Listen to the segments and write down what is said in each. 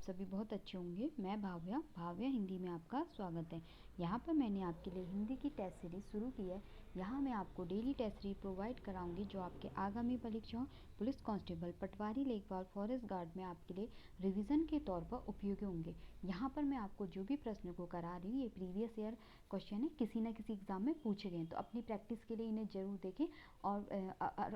सभी बहुत अच्छे होंगे। मैं भाव्या हिंदी में आपका स्वागत है। यहाँ पर मैंने आपके लिए हिंदी की टेस्ट सीरीज शुरू की है। यहाँ मैं आपको डेली टेस्ट सीरीज प्रोवाइड कराऊंगी जो आपके आगामी परीक्षाओं पुलिस कांस्टेबल, पटवारी, लेखपाल, फॉरेस्ट गार्ड में आपके लिए रिवीजन के तौर पर उपयोगी होंगे। यहाँ पर मैं आपको जो भी प्रश्न को करा रही हूँ ये प्रीवियस ईयर क्वेश्चन है, किसी न किसी एग्जाम में पूछे गए हैं, तो अपनी प्रैक्टिस के लिए इन्हें जरूर देखें और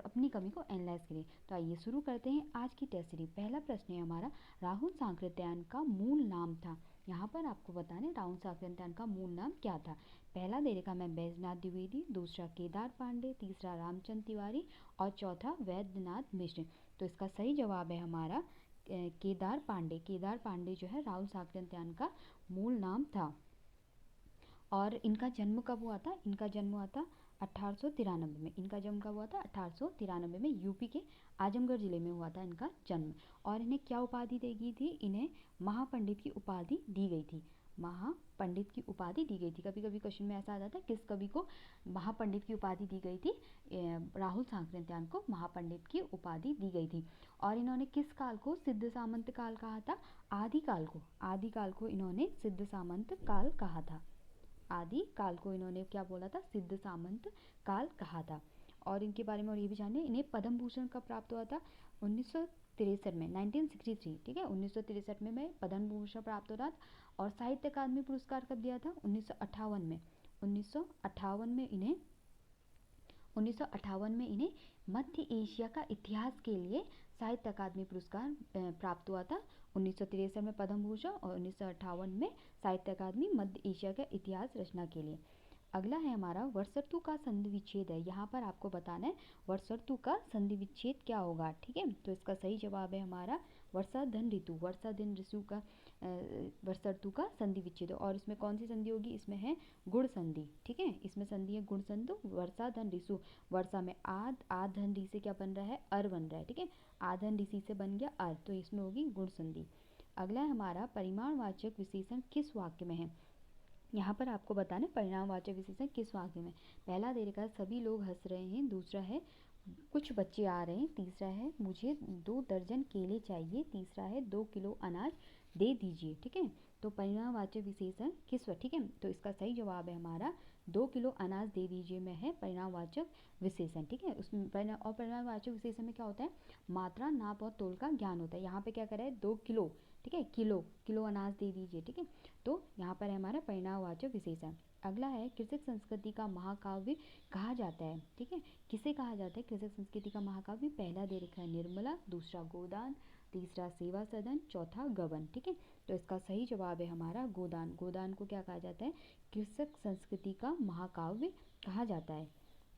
अपनी कमी को एनालाइज करें। तो आइए शुरू करते हैं आज की टेस्ट सीरीज। पहला प्रश्न है हमारा, राहुल सांकृत्यायन का मूल नाम था। यहाँ पर आपको बताने राहुल सांकृत्यायन का मूल नाम क्या था। पहला दे रखा मैं बैजनाथ द्विवेदी, दूसरा केदार पांडे, तीसरा रामचंद्र तिवारी और चौथा वैद्यनाथ मिश्र। तो इसका सही जवाब है हमारा केदार पांडे। केदार पांडे जो है राहुल सांकृत्यायन का मूल नाम था। और इनका जन्म कब हुआ था? इनका जन्म हुआ था 1893 में। इनका जन्म कब हुआ था? 1893 में यूपी के आजमगढ़ जिले में हुआ था इनका जन्म। और इन्हें क्या उपाधि दी गई थी? इन्हें महापंडित की उपाधि दी गई थी। महापंडित की उपाधि दी गई थी। कभी कभी क्वेश्चन में ऐसा आ जाता है किस कवि को महापंडित की उपाधि दी गई थी? राहुल सांकृत्यायन को महापंडित की उपाधि दी गई थी। और इन्होंने किस काल को सिद्ध सामंत काल कहा था? आदिकाल को। आदिकाल को इन्होंने सिद्ध सामंत काल कहा था। आदि काल को इन्होंने क्या बोला था? सिद्ध सामंत काल कहा था। और इनके बारे में और ये भी जानिए, इन्हें पद्म भूषण कब प्राप्त हुआ था? 1963 में, 1963, ठीक है, 1963 में पद्म भूषण प्राप्त हो रहा था। और साहित्य अकादमी पुरस्कार कब दिया था? 1958 में। 1958 में इन्हें मध्य एशिया का इतिहास के लिए साहित्य अकादमी पुरस्कार प्राप्त हुआ था। 1963 में पद्म भूषण और 1958 में साहित्य अकादमी मध्य एशिया का इतिहास रचना के लिए। अगला है हमारा वर्षर्तु का संधि विच्छेद है। यहाँ पर आपको बताना है वर्षर्तु का संधि विच्छेद क्या होगा, ठीक है। तो इसका सही जवाब है हमारा वर्षा धन ऋतु। वर्षा दिन ऋतु का वर्षर्तु का संधि विच्छेद। और इसमें कौन सी संधि होगी? इसमें है गुण संधि, ठीक है। इसमें संधि है गुण संधि। वर्षा धन ऋतु, वर्षा में आद धन ऋ से क्या बन रहा है? अर बन रहा है, ठीक है। आधन ऋषि से बन गया अर, तो इसमें होगी गुण संधि। अगला है हमारा परिमाणवाचक विशेषण किस वाक्य में है। यहाँ पर आपको बताना परिणामवाचक विशेषण किस वाक्य में। पहला दे रखा है सभी लोग हंस रहे हैं, दूसरा है कुछ बच्चे आ रहे हैं, तीसरा है मुझे 2 दर्जन केले चाहिए, तीसरा है 2 किलो अनाज दे दीजिए, ठीक है। तो परिणामवाचक विशेषण किस, ठीक है। तो इसका सही जवाब है हमारा 2 किलो अनाज दे दीजिए में है परिणामवाचक विशेषण, ठीक है। उसमें परिणामवाचक विशेषण में क्या होता है? मात्रा, नाप और तोल का ज्ञान होता है। यहाँ पे क्या करें? 2 किलो, ठीक है, किलो अनाज दे दीजिए, ठीक है। तो यहाँ पर है हमारा परिणामवाचक विशेषण। अगला है कृषक संस्कृति का महाकाव्य कहा जाता है, ठीक है। किसे कहा जाता है कृषक संस्कृति का महाकाव्य? पहला दे रखा है निर्मला, दूसरा गोदान, तीसरा सेवा सदन, चौथा गबन, ठीक है। तो इसका सही जवाब है हमारा गोदान। गोदान को क्या कहा जाता है? कृषक संस्कृति का महाकाव्य कहा जाता है।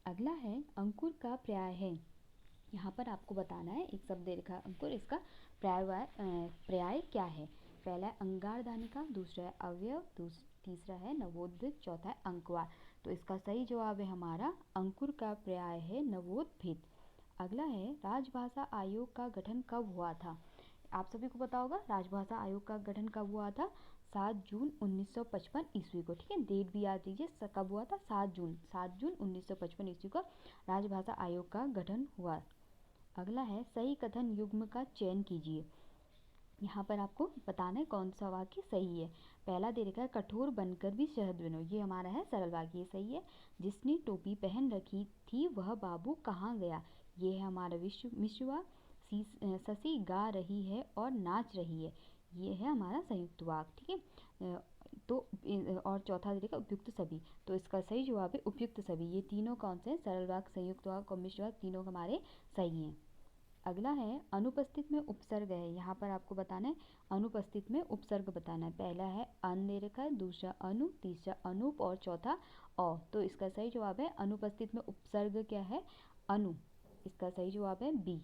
अगला है अंकुर का पर्याय है। यहाँ पर आपको बताना है, एक शब्द दे रखा है अंकुर, इसका पर्याय क्या है। पहला है अंगारदानिका, दूसरा है अवयव, तीसरा है नवोदित, चौथा है अंकवार। तो इसका सही जवाब है हमारा अंकुर का पर्याय है नवोदित। अगला है राजभाषा आयोग का गठन कब हुआ था। आप सभी को पता होगा राजभाषा आयोग का गठन कब हुआ था? 7 जून 1955 ईस्वी को, ठीक है। डेट भी याद दीजिए कब हुआ था? 7 जून 1955 ईस्वी को राजभाषा आयोग का गठन हुआ। अगला है सही कथन युग्म का चयन कीजिए। यहाँ पर आपको बताना है कौन सा वाक्य सही है। पहला दे रखा है कठोर बनकर भी शहद बनो, ये हमारा है सरल वाक्य, ये सही है। जिसने टोपी पहन रखी थी वह बाबू कहाँ गया, ये है हमारा मिश्रवा। शशि गा रही है और नाच रही है, ये है हमारा संयुक्त वाक्य, ठीक है। तो और चौथा दे रखा उपयुक्त सभी। तो इसका सही जवाब है उपयुक्त सभी। ये तीनों कौन से हैं? सरल वाक्य, संयुक्त वाक्य और मिश्र वाक्य, तीनों हमारे सही हैं। अगला है अनुपस्थित में उपसर्ग है। यहाँ पर आपको बताना है अनुपस्थित में उपसर्ग बताना है। पहला है अन दे रखा है, दूसरा अनु, तीसरा अनूप और चौथा अ। तो इसका सही जवाब है अनुपस्थित में उपसर्ग क्या है? अनु। इसका सही जवाब है बी।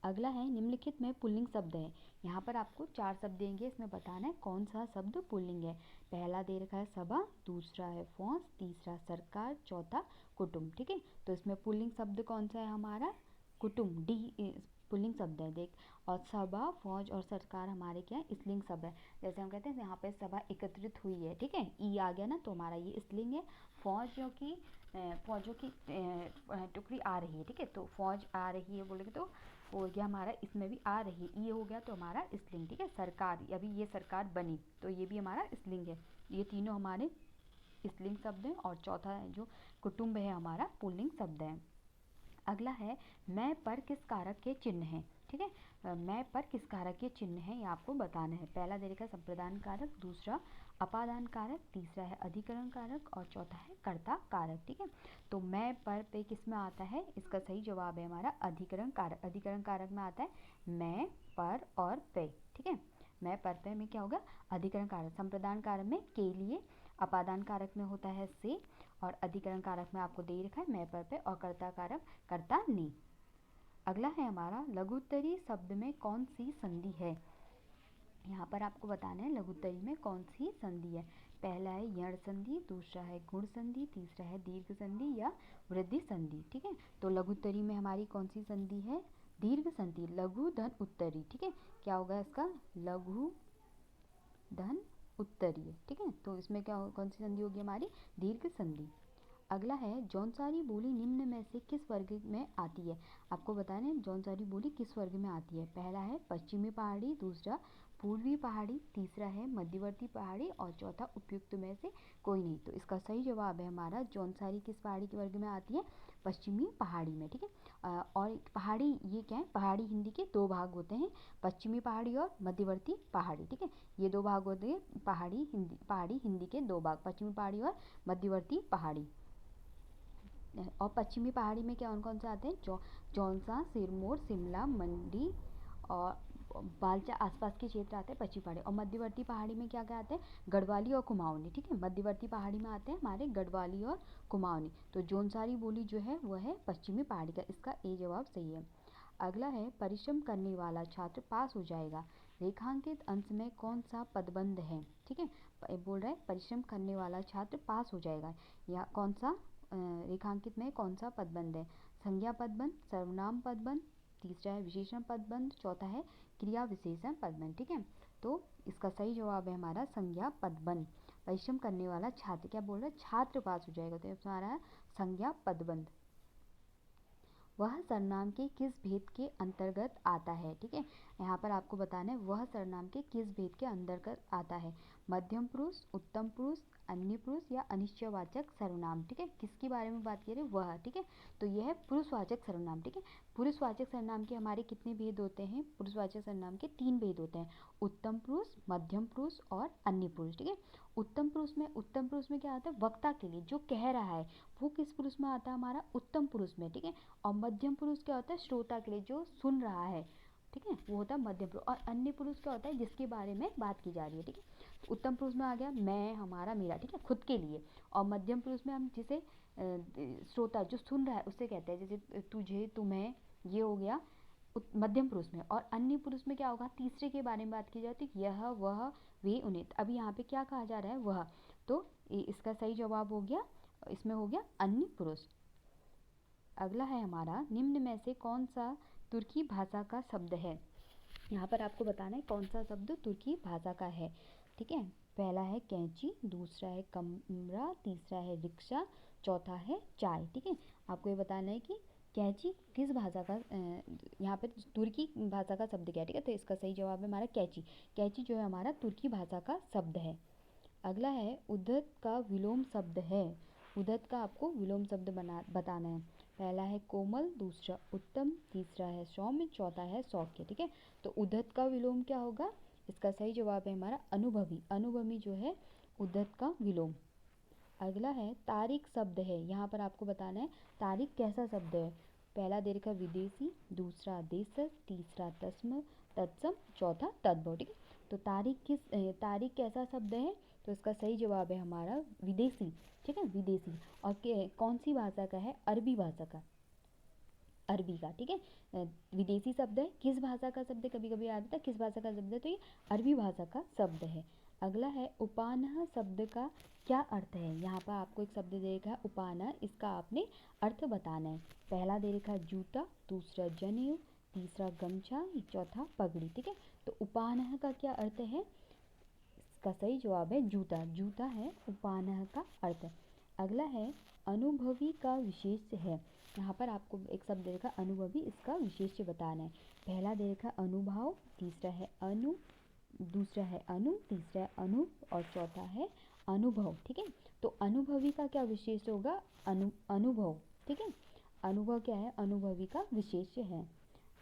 अगला है निम्नलिखित में पुल्लिंग शब्द है। यहाँ पर आपको 4 शब्द देंगे, इसमें बताना है कौन सा शब्द पुल्लिंग है। पहला दे रखा है सभा, दूसरा है फौज, तीसरा सरकार, चौथा कुटुंब, ठीक है। तो इसमें पुल्लिंग शब्द कौन सा है हमारा? कुटुंब, डी पुल्लिंग शब्द है देख। और सभा, फौज और सरकार हमारे क्या है? स्त्रीलिंग शब्द है। जैसे हम कहते हैं यहाँ पे सभा एकत्रित हुई है, ठीक है, ई आ गया ना, तो हमारा ये स्त्रीलिंग है। फौजों की टुकड़ी आ रही है, ठीक है, तो फौज आ रही है बोलेंगे तो हो गया हमारा, इसमें भी आ रही है, ये हो गया तो हमारा स्त्रीलिंग, ठीक है। सरकार, अभी ये सरकार बनी तो ये भी हमारा स्त्रीलिंग है। ये तीनों हमारे स्त्रीलिंग शब्द हैं। और चौथा है जो कुटुंब है हमारा, पुल्लिंग शब्द है। अगला है मैं पर किस कारक के चिन्ह हैं, ठीक है। मैं पर किस कारक के चिन्ह हैं ये आपको बताना है। पहला दे रखा है संप्रदान कारक, दूसरा अपादान कारक, तीसरा है अधिकरण कारक और चौथा है कर्ता कारक, ठीक है। तो मैं पर पे किस में आता है, इसका सही जवाब है हमारा अधिकरण कारक। अधिकरण कारक में आता है मैं, पर और पे, ठीक है। मैं पर पे में क्या होगा, अधिकरण कारक। संप्रदान कारक में के लिए, अपादान कारक में होता है से, और अधिकरण कारक में आपको दे रखा है मैं पर पे, और कर्ता कारक कर्ता नी। अगला है हमारा लघुत्तरी शब्द में कौन सी संधि है। यहाँ पर आपको बताना है लघुत्तरी में कौन सी संधि है। पहला है यण संधि, दूसरा है गुण संधि, तीसरा है दीर्घ संधि या वृद्धि संधि, ठीक है। तो लघुत्तरी में हमारी कौन सी संधि है, दीर्घ संधि, लघु धन उत्तरी, ठीक है। क्या होगा इसका, लघु धन उत्तरीय, ठीक है। तो इसमें क्या कौन सी संधि होगी हमारी, दीर्घ संधि। अगला है जौनसारी बोली निम्न में से किस वर्ग में आती है। आपको बताना है जौनसारी बोली किस वर्ग में आती है। पहला है पश्चिमी पहाड़ी, दूसरा पूर्वी पहाड़ी, तीसरा है मध्यवर्ती पहाड़ी और चौथा उपयुक्त में से कोई नहीं। तो इसका सही जवाब है हमारा जौनसारी किस पहाड़ी के वर्ग में आती है, पश्चिमी पहाड़ी में, ठीक है। और पहाड़ी ये क्या है, पहाड़ी हिंदी के दो भाग होते हैं, पश्चिमी पहाड़ी और मध्यवर्ती पहाड़ी, ठीक है। ये दो भाग होते हैं पहाड़ी हिंदी के दो भाग, पश्चिमी पहाड़ी और मध्यवर्ती पहाड़ी। और पश्चिमी पहाड़ी में क्या कौन कौन से आते हैं, जौनसा, सिरमौर, शिमला, मंडी और बालचा आसपास के क्षेत्र आते हैं पश्चिमी पहाड़ी। और मध्यवर्ती पहाड़ी में क्या क्या आते हैं, गढ़वाली और कुमाऊनी, ठीक है। मध्यवर्ती पहाड़ी में आते हैं हमारे गढ़वाली और कुमाऊनी। तो जौनसारी बोली जो है वह है पश्चिमी पहाड़ी का, इसका ए जवाब सही है। अगला है परिश्रम करने वाला छात्र पास हो जाएगा, रेखांकित अंश में कौन सा पदबंध है, ठीक है। बोल रहा है परिश्रम करने वाला छात्र पास हो जाएगा, या कौन सा रेखांकित में कौन सा पदबंध है, संज्ञा पदबंध, सर्वनाम पदबंध, तीसरा है विशेषण पदबंध, चौथा है क्रिया विशेषण पदबंध, ठीक है। तो इसका सही जवाब है हमारा संज्ञा पदबंध। परिश्रम करने वाला छात्र, क्या बोल रहा है, छात्र पास हो जाएगा, तो हमारा है संज्ञा पदबंध। वह सर्वनाम के किस भेद के अंतर्गत आता है, ठीक है। यहाँ पर आपको बताना है वह सर्वनाम के किस भेद के अंतर्गत आता है, मध्यम पुरुष, उत्तम पुरुष, अन्य पुरुष या अनिश्चयवाचक सर्वनाम, ठीक है। किसके बारे में बात करें, वह, ठीक है। तो यह है पुरुषवाचक सर्वनाम, ठीक है। पुरुषवाचक सर्वनाम के हमारे कितने भेद होते हैं, पुरुषवाचक सर्वनाम के 3 भेद होते हैं, उत्तम पुरुष, मध्यम पुरुष और अन्य पुरुष, ठीक है। उत्तम पुरुष में क्या आता है, वक्ता के लिए जो कह रहा है वो किस पुरुष में आता है, हमारा उत्तम पुरुष में, ठीक है। और मध्यम पुरुष क्या होता है, श्रोता के लिए जो सुन रहा है, ठीक है, वो होता है मध्यम पुरुष। और अन्य पुरुष क्या होता है, जिसके बारे में बात की जा रही है, ठीक है। तो उत्तम पुरुष में आ गया मैं, हमारा, मेरा, ठीक है, खुद के लिए। और मध्यम पुरुष में हम जिसे श्रोता जो सुन रहा है उससे कहते हैं, जैसे तुझे, तुम्हें, ये हो गया मध्यम पुरुष में। और अन्य पुरुष में क्या होगा, तीसरे के बारे में बात की जाती है, यह, वह, वे, उन्हें। अभी यहाँ पे क्या कहा जा रहा है, वह। तो इसका सही जवाब हो गया, इसमें हो गया अन्य पुरुष। अगला है हमारा निम्न में से कौन सा तुर्की भाषा का शब्द है। यहाँ पर आपको बताना है कौन सा शब्द तुर्की भाषा का है, ठीक है। पहला है कैंची, दूसरा है कमरा, तीसरा है रिक्शा, चौथा है चाय, ठीक है। आपको ये बताना है कि कैंची किस भाषा का, यहाँ पर तुर्की भाषा का शब्द क्या है, ठीक है। तो इसका सही जवाब है हमारा कैंची। कैंची जो है हमारा तुर्की भाषा का शब्द है। अगला है उद्धत का विलोम शब्द है। उद्धत का आपको विलोम शब्द बताना है। पहला है कोमल, दूसरा उत्तम, तीसरा है सौम्य, चौथा है सौख्य, ठीक है। तो उद्धत का विलोम क्या होगा, इसका सही जवाब है हमारा अनुभवी। अनुभवी जो है उद्धत का विलोम। अगला है तारीख शब्द है। यहाँ पर आपको बताना है तारीख कैसा शब्द है। पहला दे रखा विदेशी, दूसरा देशज, तीसरा तस्म, तत्सम, चौथा तद्भव, ठीक है। तो तारीख कैसा शब्द है, तो इसका सही जवाब है हमारा विदेशी, ठीक है, विदेशी। और कौन सी भाषा का है, अरबी भाषा का, अरबी का, ठीक है। विदेशी शब्द है, किस भाषा का शब्द है, कभी कभी आता है किस भाषा का शब्द है, तो ये अरबी भाषा का शब्द है। अगला है उपानह शब्द का क्या अर्थ है। यहाँ पर आपको एक शब्द दे रखा है उपानह, इसका आपने अर्थ बताना है। पहला दे रखा है जूता, दूसरा जनेऊ, तीसरा गमछा, चौथा पगड़ी, ठीक है। तो उपानह का क्या अर्थ है, इसका सही जवाब है जूता। जूता है उपानह का अर्थ। अगला है अनुभवी का विशेष है। यहाँ पर आपको एक शब्द दे रखा अनुभवी, इसका विशेष्य बताना है। पहला दे रखा अनुभव, तीसरा है अनु, दूसरा है अनु, तीसरा है अनु और चौथा है अनुभव। ठीक है, तो अनुभवी का क्या विशेष होगा? अनुभव। ठीक है, अनुभव क्या है? अनुभवी का विशेष्य है।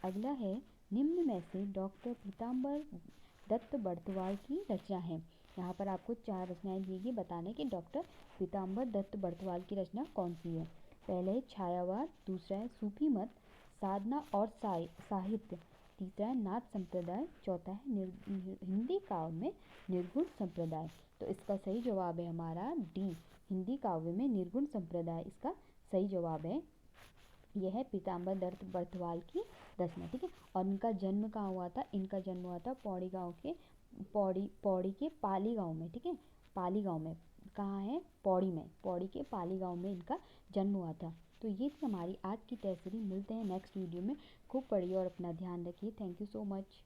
अगला है निम्न में से डॉक्टर पीताम्बर दत्त बड़तवाल की रचना है। यहाँ पर आपको 4 रचनाएं दी गई, बताना है कि डॉक्टर पीताम्बर दत्त बड़तवाल की रचना कौन सी है। पहले है छायावाद, दूसरा है सूफी मत, साधना और साहित्य, तीसरा है नाथ संप्रदाय, चौथा है हिंदी काव्य में निर्गुण संप्रदाय। तो इसका सही जवाब है हमारा डी, हिंदी काव्य में निर्गुण संप्रदाय इसका सही जवाब है। यह है पीताम्बर दत्त बड़तवाल की रचना। ठीक है, और इनका जन्म कहाँ हुआ था? इनका जन्म हुआ था पौड़ी गांव के पौड़ी के पाली गांव में। ठीक है, पाली गांव में, कहाँ है? पौड़ी में, पौड़ी के पाली गांव में इनका जन्म हुआ था। तो ये थी हमारी आज की तहसीरी। मिलते हैं नेक्स्ट वीडियो में। खूब पढ़िए और अपना ध्यान रखिए। Thank you so much.